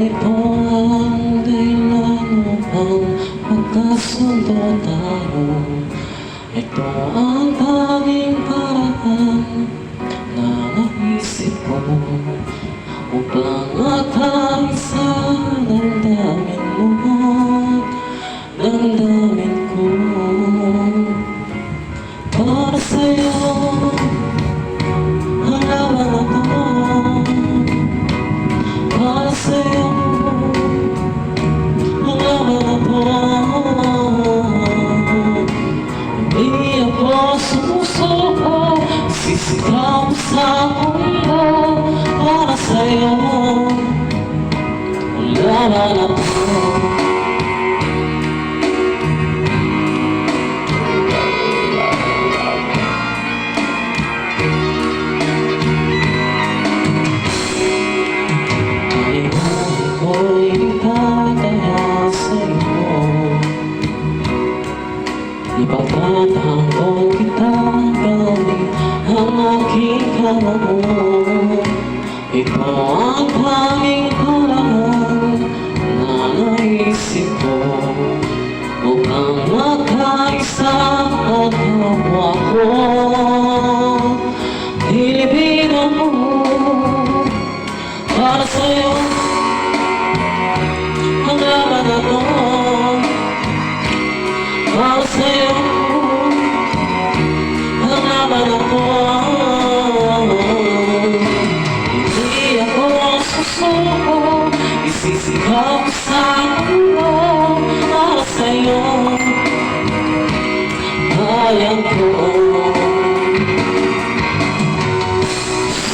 ito ang dahilan upang magkasundo tayo. Ito ang tanging paraan na naisip ko upang atay sa damdamin mo at damdamin ko. Para sa'yo ang laban na to, para sa'yo ang laban na to. Hindi ako sumusuko, sisigaw sa mundo. Para sa'yo ang laban na to. Ipagtatanggol kita gawin ang aking kalamo. Ito ang tanging paraan na naisip ko upang magkaisa at kapwa ko. Hilibigan mo para sa'yo ang laban na to. Para sa'yo ang laban na to. Hindi ako susuko, isisigaw sa mundo. Para sa'yo bayan ko.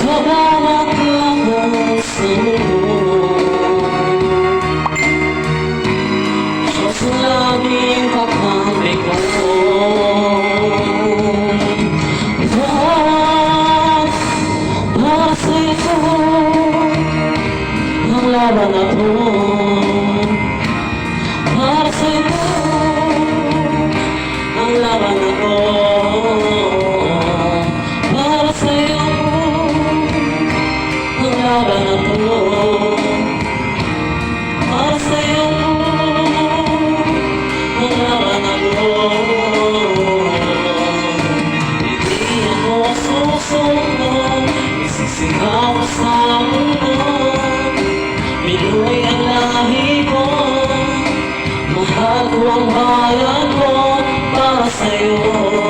Sa bawat laban sa mundo, Diyos laging kakampi ko. Para sa'yo ang laban na to. Para sa'yo ang laban na to. Para sa'yo ang laban na to. Para sa'yo ang laban na to. Hindi ako susuko, isisigaw sa mundo. Pinoy ang lahi ko, mahal ko ang bayan ko. Para sa'yo